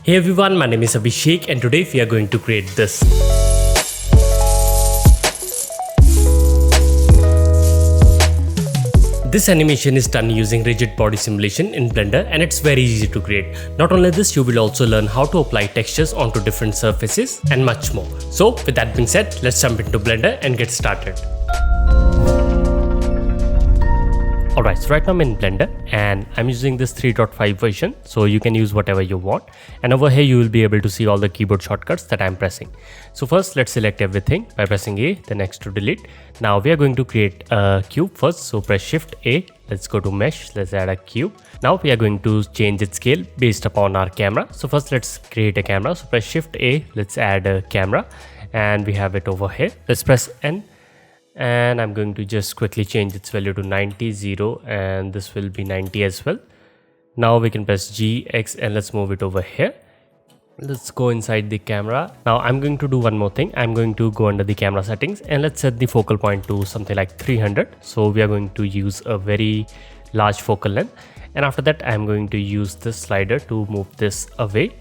Hey everyone, my name is Abhishek and today we are going to create this. This animation is done using rigid body simulation in Blender and it's very easy to create. Not only this, you will also learn how to apply textures onto different surfaces and much more. So with that being said, let's jump into Blender and get started. Alright, so right now I'm in Blender and I'm using this 3.5 version, so you can use whatever you want. And over here you will be able to see all the keyboard shortcuts that I'm pressing. So first let's select everything by pressing A, then X to delete. Now we are going to create a cube first, so press Shift A, let's go to Mesh, let's add a cube. Now we are going to change its scale based upon our camera. So first let's create a camera, so press Shift A, let's add a camera and we have it over here. Let's press N. And I'm going to just quickly change its value to 90, 0 and this will be 90 as well. Now we can press G, X and let's move it over here. Let's go inside the camera. Now I'm going to do one more thing. I'm going to go under the camera settings and let's set the focal point to something like 300. So we are going to use a very large focal length. And after that I'm going to use this slider to move this away.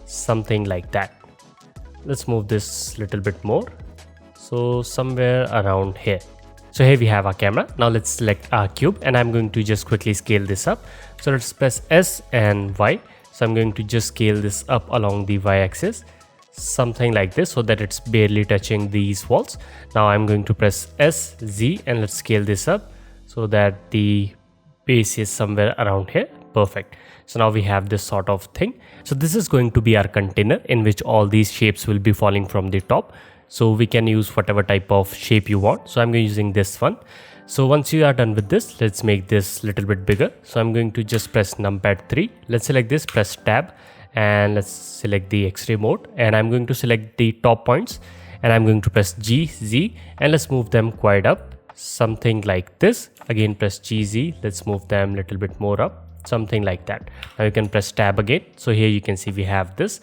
Something like that. Let's move this little bit more. So somewhere around here. So here we have our camera. Now let's select our cube and I'm going to just quickly scale this up. So let's press S and Y. So I'm going to just scale this up along the Y axis. Something like this so that it's barely touching these walls. Now I'm going to press S, Z and let's scale this up so that the base is somewhere around here. Perfect. So now we have this sort of thing. So this is going to be our container in which all these shapes will be falling from the top. So we can use whatever type of shape you want. So I'm using this one. So once you are done with this, let's make this a little bit bigger. So I'm going to just press numpad 3. Let's select this, press tab and let's select the X-ray mode. And I'm going to select the top points and I'm going to press G, Z and let's move them quite up. Something like this. Again press G, Z. Let's move them a little bit more up. Something like that. Now you can press tab again. So here you can see we have this.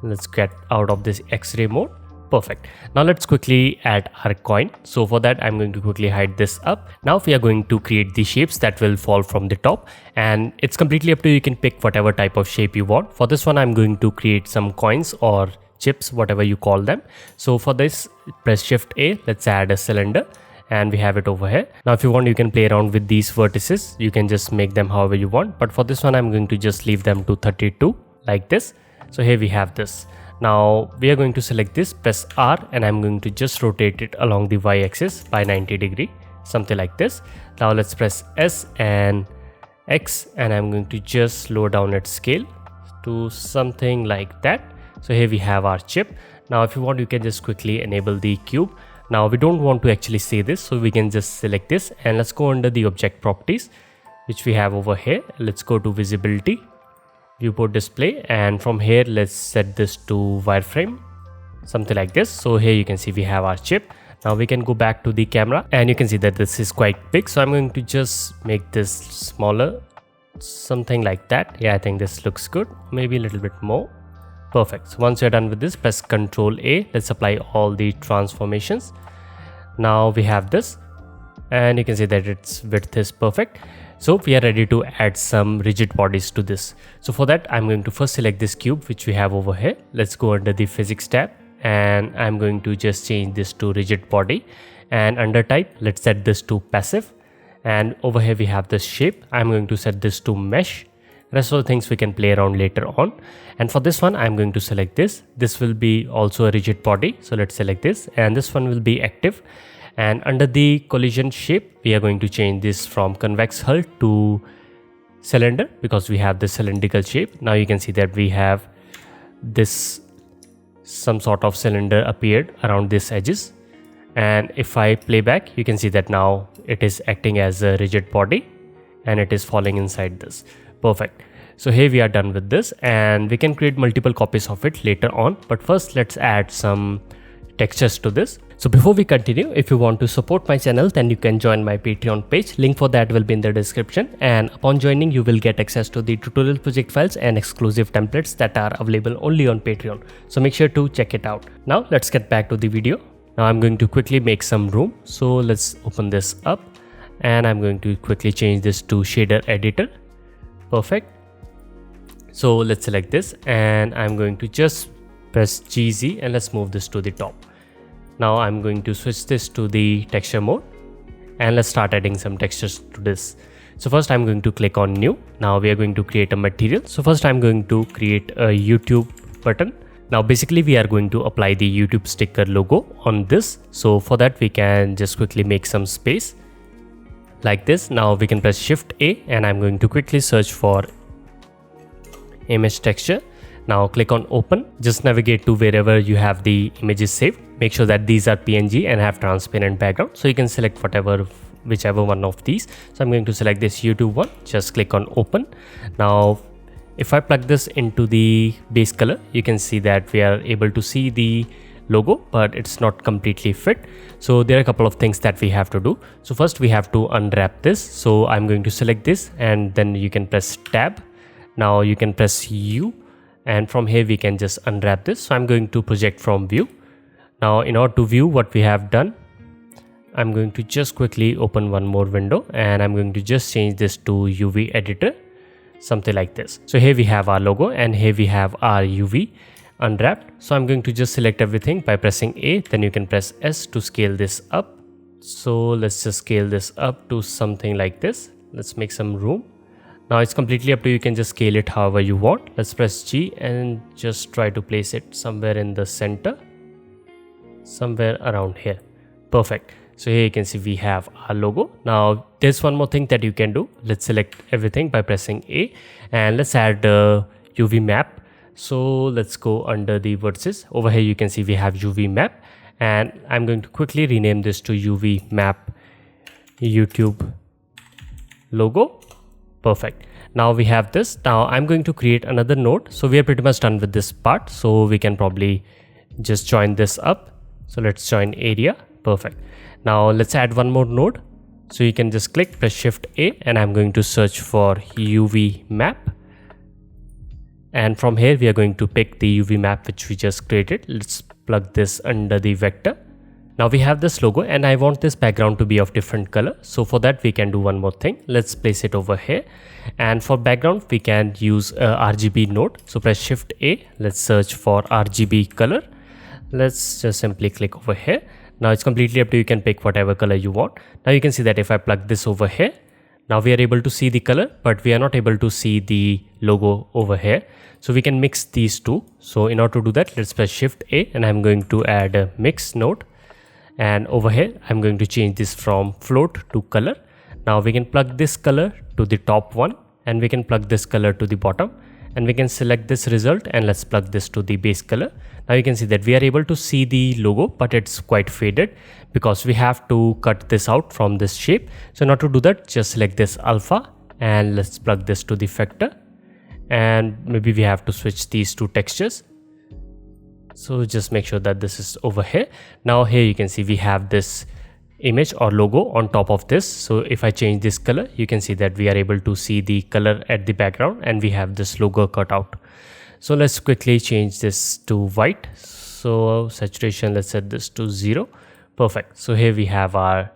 Let's get out of this X-ray mode. Perfect. Now let's quickly add our coin. So for that I'm going to quickly hide this up. Now we are going to create the shapes that will fall from the top and it's completely up to you. You can pick whatever type of shape you want. For this one I'm going to create some coins or chips, whatever you call them. So for this press Shift A, let's add a cylinder and we have it over here. Now if you want you can play around with these vertices. You can just make them however you want, but for this one I'm going to just leave them to 32 like this. So here we have this. Now we are going to select this, press R and I'm going to just rotate it along the Y axis by 90 degree, something like this. Now let's press S and X and I'm going to just slow down its scale to something like that. So here we have our chip. Now if you want you can just quickly enable the cube. Now we don't want to actually see this, so we can just select this and let's go under the object properties which we have over here. Let's go to visibility, viewport display and from here let's set this to wireframe, something like this. So here you can see we have our chip. Now we can go back to the camera and you can see that this is quite big, so I'm going to just make this smaller, something like that. Yeah, I think this looks good, maybe a little bit more. Perfect. So once you're done with this, press Ctrl A. Let's apply all the transformations. Now we have this and you can see that its width is perfect. So we are ready to add some rigid bodies to this. So for that I'm going to first select this cube which we have over here. Let's go under the physics tab and I'm going to just change this to rigid body and under type let's set this to passive and over here we have this shape. I'm going to set this to mesh. Rest of the things we can play around later on. And for this one I'm going to select this. This will be also a rigid body. So let's select this and this one will be active. And under the collision shape, we are going to change this from convex hull to cylinder because we have this cylindrical shape. Now you can see that we have this some sort of cylinder appeared around these edges. And if I play back, you can see that now it is acting as a rigid body and it is falling inside this. Perfect. So here we are done with this and we can create multiple copies of it later on. But first let's add some textures to this. So before we continue, if you want to support my channel, then you can join my Patreon page. Link for that will be in the description. And upon joining, you will get access to the tutorial project files and exclusive templates that are available only on Patreon. So make sure to check it out. Now let's get back to the video. Now I'm going to quickly make some room. So let's open this up and I'm going to quickly change this to shader editor. Perfect. So let's select this, and I'm going to just press GZ and let's move this to the top. Now I'm going to switch this to the texture mode and let's start adding some textures to this. So first I'm going to click on new. Now we are going to create a material. So first I'm going to create a YouTube button. Now basically we are going to apply the YouTube sticker logo on this. So for that we can just quickly make some space like this. Now we can press Shift A and I'm going to quickly search for image texture. Now click on open. Just navigate to wherever you have the images saved. Make sure that these are PNG and have transparent background. So you can select whichever one of these. So I'm going to select this YouTube one. Just click on open. Now if I plug this into the base color, you can see that we are able to see the logo, but it's not completely fit. So there are a couple of things that we have to do. So first we have to unwrap this. So I'm going to select this and then you can press tab. Now you can press U and from here we can just unwrap this. So I'm going to project from view. Now in order to view what we have done, I'm going to just quickly open one more window and I'm going to just change this to UV editor, something like this. So here we have our logo and here we have our UV unwrapped. So I'm going to just select everything by pressing A, then you can press S to scale this up. So let's just scale this up to something like this. Let's make some room. Now it's completely up to you, can just scale it however you want. Let's press G and just try to place it somewhere in the center, somewhere around here. Perfect. So here you can see we have our logo. Now there's one more thing that you can do. Let's select everything by pressing A and let's add a UV map. So let's go under the vertices. Over here you can see we have UV map and I'm going to quickly rename this to UV map YouTube logo. Perfect. Now we have this. Now I'm going to create another node. So we are pretty much done with this part. So we can probably just join this up. So let's join area. Perfect. Now let's add one more node. So you can just click, press Shift A and I'm going to search for UV map. And from here we are going to pick the UV map which we just created. Let's plug this under the vector. Now we have this logo and I want this background to be of different color. So for that we can do one more thing. Let's place it over here. And for background we can use a RGB node. So press Shift A. Let's search for RGB color. Let's just simply click over here. Now it's completely up to you, you can pick whatever color you want. Now you can see that if I plug this over here, now we are able to see the color, but we are not able to see the logo over here. So we can mix these two. So in order to do that, let's press Shift A and I'm going to add a mix node. And over here, I'm going to change this from float to color. Now we can plug this color to the top one and we can plug this color to the bottom and we can select this result and let's plug this to the base color. Now you can see that we are able to see the logo, but it's quite faded because we have to cut this out from this shape. So in order to do that, just select this alpha and let's plug this to the vector. And maybe we have to switch these two textures. So just make sure that this is over here. Now here you can see we have this image or logo on top of this. So if I change this color, you can see that we are able to see the color at the background and we have this logo cut out. So let's quickly change this to white. So saturation, let's set this to 0. Perfect. So here we have our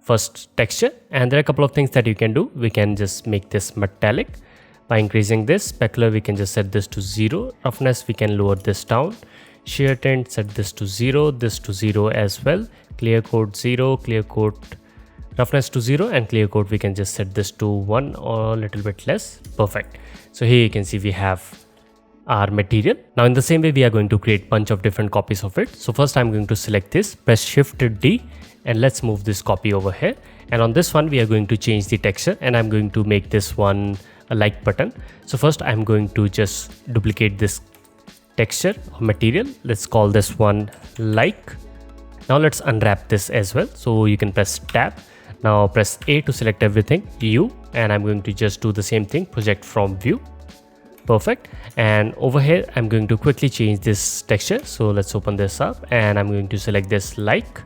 first texture and there are a couple of things that you can do. We can just make this metallic by increasing this. Specular, we can just set this to 0. Roughness, we can lower this down. Shear tint, set this to 0, this to 0 as well. Clear coat 0, clear coat roughness to 0 and clear coat we can just set this to 1 or a little bit less. Perfect. So here you can see we have our material. Now in the same way we are going to create bunch of different copies of it. So first I'm going to select this, press Shift D and let's move this copy over here. And on this one we are going to change the texture and I'm going to make this one a like button. So first I'm going to just duplicate this texture or material. Let's call this one like. Now let's unwrap this as well. So you can press tab. Now press A to select everything, U, and I'm going to just do the same thing, project from view. Perfect. And over here I'm going to quickly change this texture. So let's open this up and I'm going to select this like.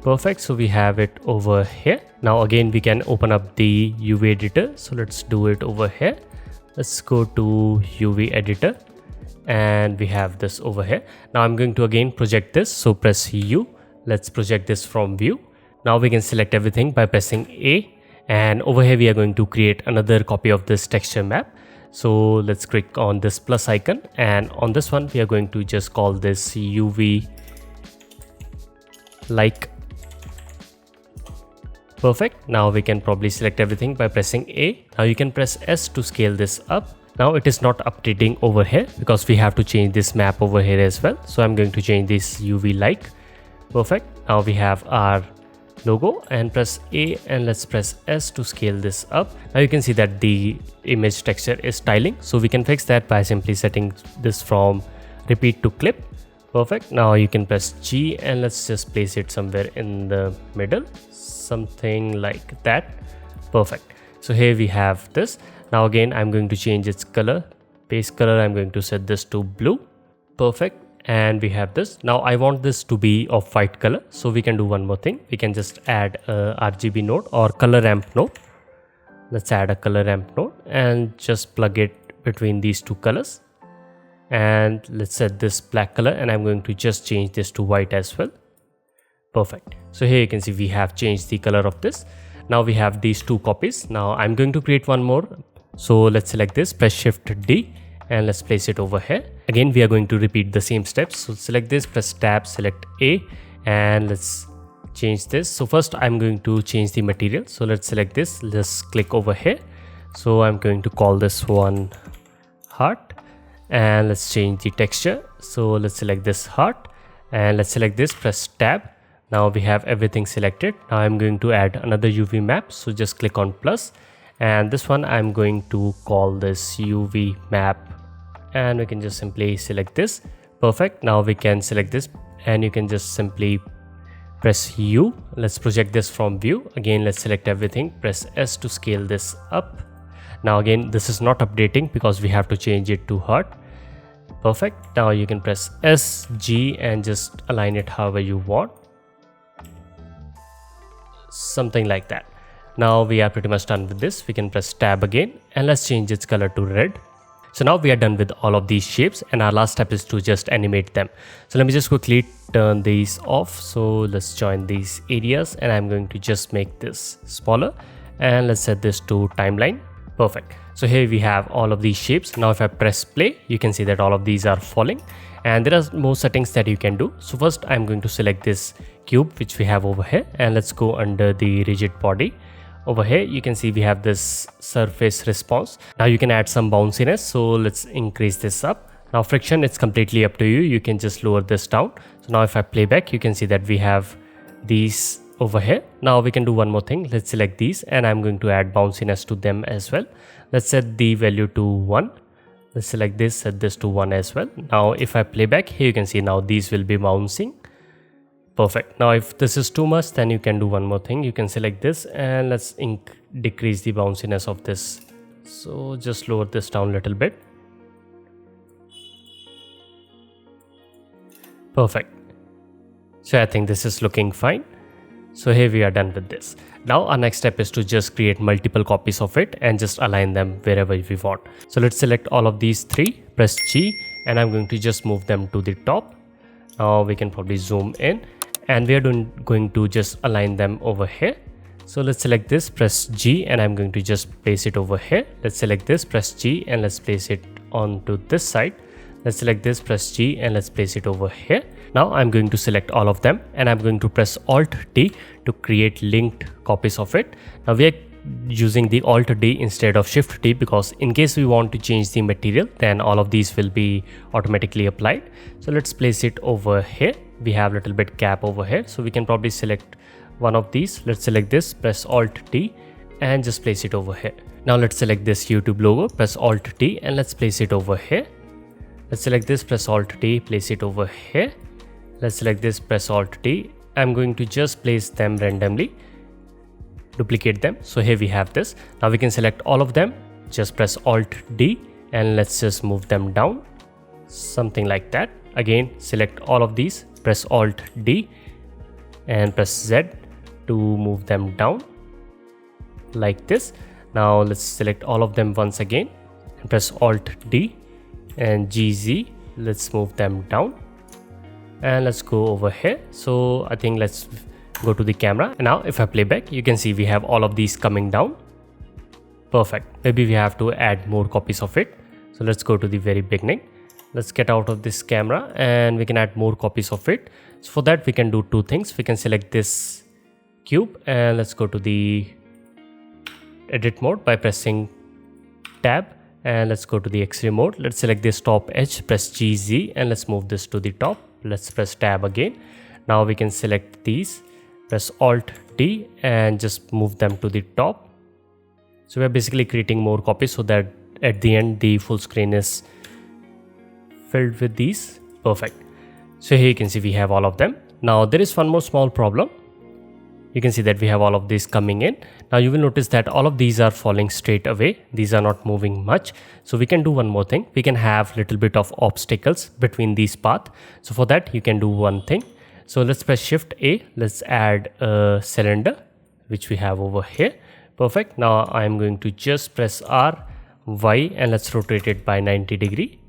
Perfect. So we have it over here. Now again we can open up the UV editor. So let's do it over here. Let's go to UV editor and we have this over here. Now I'm going to again project this. So press U. Let's project this from view. Now we can select everything by pressing A and over here we are going to create another copy of this texture map. So let's click on this plus icon, and on this one we are going to just call this UV like. Perfect. Now we can probably select everything by pressing A. Now you can press S to scale this up. Now it is not updating over here because we have to change this map over here as well. So I'm going to change this UV like. Perfect. Now we have our logo, and press A and let's press S to scale this up. Now you can see that the image texture is tiling. So we can fix that by simply setting this from repeat to clip. Perfect. Now you can press G and let's just place it somewhere in the middle, something like that. Perfect. So here we have this. Now again I'm going to change its color, base color. I'm going to set this to blue. Perfect. And we have this. Now I want this to be of white color, so we can do one more thing. We can just add a RGB node or color ramp node. Let's add a color ramp node and just plug it between these two colors, and let's set this black color, and I'm going to just change this to white as well. Perfect. So here you can see we have changed the color of this. Now we have these two copies. Now I'm going to create one more. So let's select this, press Shift D, and let's place it over here. Again we are going to repeat the same steps. So select this, press tab, select A, and let's change this. So first I'm going to change the material. So let's select this, let's click over here. So I'm going to call this one heart, and let's change the texture. So let's select this heart, and let's select this, press tab. Now we have everything selected. Now I'm going to add another UV map. So just click on plus, and this one I'm going to call this UV map, and we can just simply select this. Perfect. Now we can select this, and you can just simply press U. Let's project this from view. Again let's select everything, press S to scale this up. Now again this is not updating because we have to change it to heart. Perfect. Now you can press S, G, and just align it however you want, something like that. Now we are pretty much done with this. We can press tab again, and let's change its color to red. So now we are done with all of these shapes, and our last step is to just animate them. So let me just quickly turn these off. So let's join these areas, and I'm going to just make this smaller, and let's set this to timeline. Perfect. So here we have all of these shapes. Now if I press play, you can see that all of these are falling, and there are more settings that you can do. So first I'm going to select this cube which we have over here, and let's go under the rigid body. Over here you can see we have this surface response. Now you can add some bounciness, so let's increase this up. Now friction, it's completely up to you. You can just lower this down. So now if I play back, you can see that we have these over here. Now we can do one more thing. Let's select these, and I'm going to add bounciness to them as well. Let's set the value to 1. Let's select this, set this to 1 as well. Now if I play back, here you can see now these will be bouncing. Perfect. Now if this is too much, then you can do one more thing. You can select this, and let's decrease the bounciness of this. So just lower this down a little bit. Perfect. So I think this is looking fine. So here we are done with this. Now our next step is to just create multiple copies of it and just align them wherever we want. So let's select all of these three, press G, and I'm going to just move them to the top. Now we can probably zoom in, and we are going to just align them over here. So let's select this, press G, and I'm going to just place it over here. Let's select this, press G, and let's place it onto this side. Let's select this, press G, and let's place it over here. Now I'm going to select all of them, and I'm going to press Alt D to create linked copies of it. Now we are using the Alt D instead of Shift D because in case we want to change the material, then all of these will be automatically applied. So let's place it over here. We have a little bit gap over here, so we can probably select one of these. Let's select this, press Alt D, and just place it over here. Now let's select this YouTube logo, press Alt D, and let's place it over here. Let's select this, press Alt D, place it over here. Let's select this, press Alt D. I'm going to just place them randomly, duplicate them. So here we have this. Now we can select all of them, just press Alt D, and let's just move them down, something like that. Again, select all of these, press Alt D, and press Z to move them down like this. Now let's select all of them once again and press Alt D and GZ. Let's move them down, and let's go over here. So I think let's go to the camera, and now if I play back, you can see we have all of these coming down. Perfect. Maybe we have to add more copies of it. So let's go to the very beginning. Let's get out of this camera and we can add more copies of it. So for that we can do two things. We can select this cube and let's go to the edit mode by pressing tab, and let's go to the X-ray mode. Let's select this top edge, press GZ, and let's move this to the top. Let's press tab again. Now we can select these, press Alt D and just move them to the top. So we're basically creating more copies so that at the end the full screen is filled with these. Perfect. So here you can see we have all of them. Now there is one more small problem. You can see that we have all of these coming in. Now you will notice that all of these are falling straight away. These are not moving much. So we can do one more thing. We can have little bit of obstacles between these paths. So for that you can do one thing. So let's press Shift A. Let's add a cylinder which we have over here. Perfect. Now I'm going to just press R, Y, and let's rotate it by 90 degree.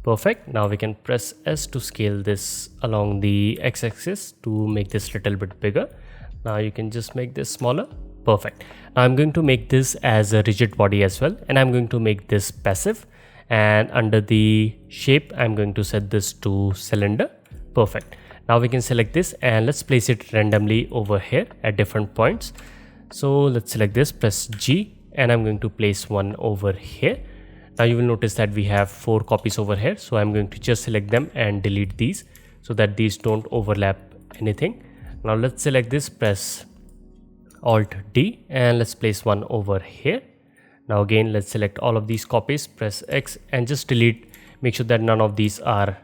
Perfect. Now we can press S to scale this along the x-axis to make this little bit bigger. Now you can just make this smaller. Perfect. Now I'm going to make this as a rigid body as well, and I'm going to make this passive, and under the shape I'm going to set this to cylinder. Perfect. Now we can select this and let's place it randomly over here at different points. So let's select this, press G, and I'm going to place one over here. Now you will notice that we have 4 copies over here. So I'm going to just select them and delete these so that these don't overlap anything. Now let's select this, press Alt D, and let's place one over here. Now again, let's select all of these copies, press X, and just delete. Make sure that none of these are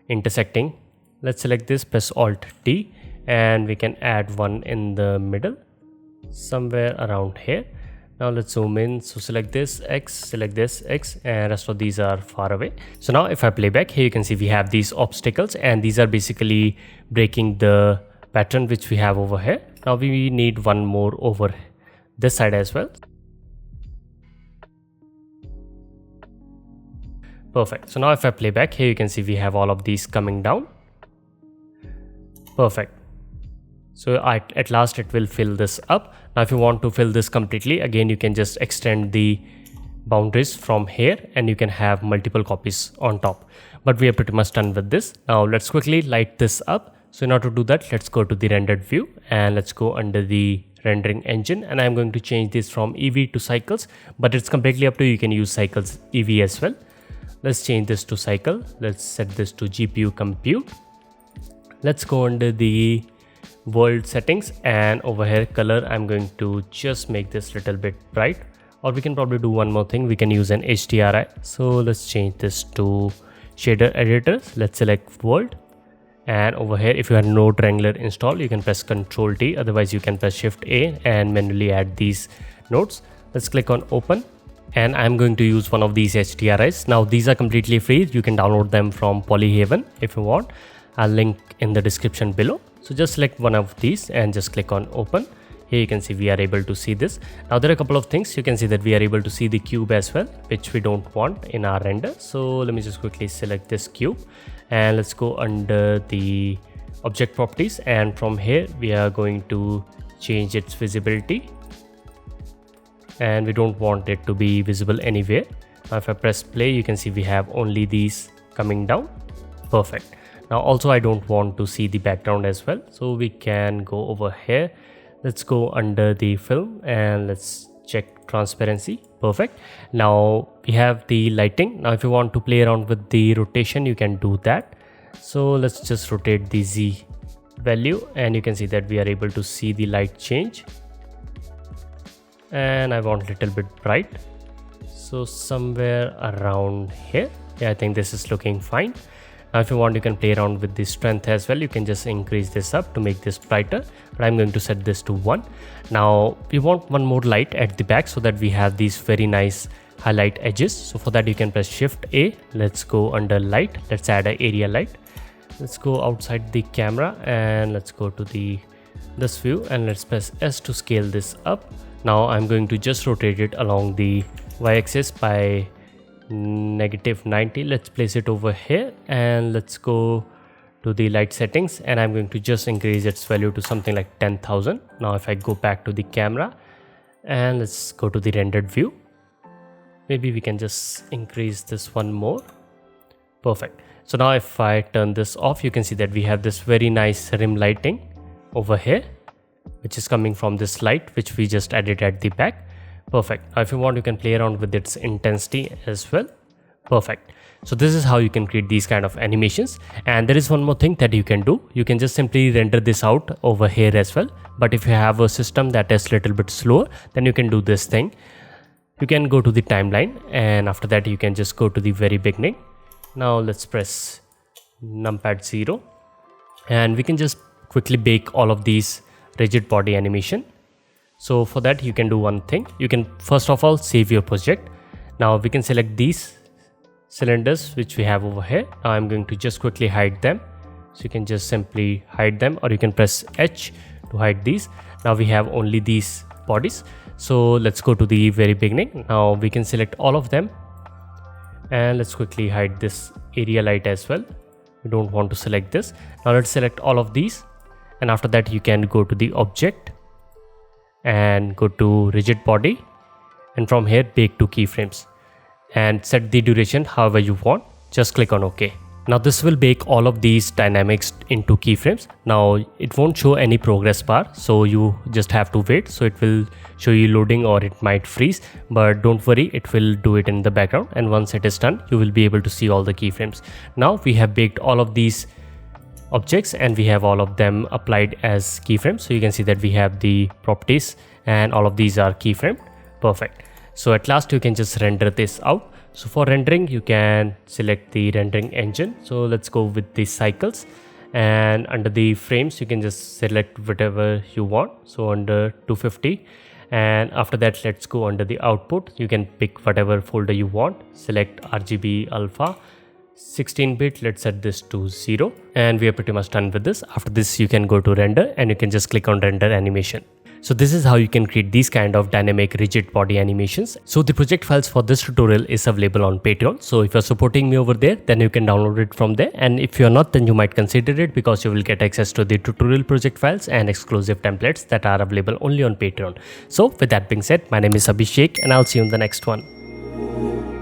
intersecting. Let's select this, press Alt D, and we can add one in the middle, somewhere around here. Now let's zoom in. So select this X, select this X, and rest of these are far away. So now if I play back, here you can see we have these obstacles, and these are basically breaking the pattern which we have over here. Now we need one more over this side as well. Perfect. So now if I play back, here you can see we have all of these coming down. Perfect. So at last it will fill this up. Now if you want to fill this completely, again you can just extend the boundaries from here and you can have multiple copies on top. But we are pretty much done with this. Now let's quickly light this up. So in order to do that, let's go to the rendered view and let's go under the rendering engine, and I'm going to change this from EV to cycles, but it's completely up to you. You can use cycles EV as well. Let's change this to cycle. Let's set this to GPU compute. Let's go under the world settings, and over here color, I'm going to just make this little bit bright, or we can probably do one more thing. We can use an HDRI. So let's change this to shader editors. Let's select world, and over here if you have Node Wrangler installed, you can press Ctrl T, otherwise you can press Shift A and manually add these nodes. Let's click on open, and I'm going to use one of these HDRIs. Now these are completely free. You can download them from Polyhaven if you want. I'll link in the description below. So just select one of these and just click on open. Here you can see we are able to see this. Now there are a couple of things. You can see that we are able to see the cube as well, which we don't want in our render. So let me just quickly select this cube and let's go under the object properties, and from here we are going to change its visibility, and we don't want it to be visible anywhere. Now if I press play, you can see we have only these coming down. Perfect. Now also I don't want to see the background as well, so we can go over here. Let's go under the film and let's check transparency. Perfect. Now we have the lighting. Now if you want to play around with the rotation, you can do that. So let's just rotate the Z value, and you can see that we are able to see the light change, and I want a little bit bright, so somewhere around here. Yeah, I think this is looking fine. Now if you want, you can play around with the strength as well. You can just increase this up to make this brighter, but I'm going to set this to 1. Now we want one more light at the back so that we have these very nice highlight edges. So for that you can press Shift A. Let's go under light. Let's add an area light. Let's go outside the camera and let's go to this view, and let's press S to scale this up. Now I'm going to just rotate it along the y-axis by -90. Let's place it over here, and let's go to the light settings, and I'm going to just increase its value to something like 10,000. Now if I go back to the camera and let's go to the rendered view, Maybe we can just increase this one more. Perfect. So now if I turn this off, you can see that we have this very nice rim lighting over here, which is coming from this light which we just added at the back. Perfect. Now if you want, you can play around with its intensity as well. Perfect. So this is how you can create these kind of animations. And there is one more thing that you can do. You can just simply render this out over here as well. But if you have a system that is a little bit slower, then you can do this thing. You can go to the timeline, and after that you can just go to the very beginning. Now let's press numpad 0, and we can just quickly bake all of these rigid body animation. So for that you can do one thing. You can first of all save your project. Now we can select these cylinders which we have over here. Now I'm going to just quickly hide them. So you can just simply hide them, or you can press H to hide these. Now we have only these bodies. So let's go to the very beginning. Now we can select all of them, and let's quickly hide this area light as well. We don't want to select this. Now let's select all of these, and after that you can go to the object and go to rigid body, and from here bake to keyframes and set the duration however you want. Just click on OK. Now this will bake all of these dynamics into keyframes. Now it won't show any progress bar, so you just have to wait. So it will show you loading, or it might freeze, but don't worry, it will do it in the background, and once it is done you will be able to see all the keyframes. Now we have baked all of these objects and we have all of them applied as keyframes. So you can see that we have the properties and all of these are keyframed. Perfect. So at last you can just render this out. So for rendering you can select the rendering engine. So let's go with the cycles, and under the frames you can just select whatever you want. So under 250, and after that let's go under the output. You can pick whatever folder you want. Select RGB alpha 16-bit. Let's set this to 0, and we are pretty much done with this. After this you can go to render, and you can just click on render animation. So this is how you can create these kind of dynamic rigid body animations. So the project files for this tutorial is available on Patreon. So if you're supporting me over there, then you can download it from there. And if you're not, then you might consider it, because you will get access to the tutorial project files and exclusive templates that are available only on Patreon. So with that being said, my name is Abhishek, and I'll see you in the next one.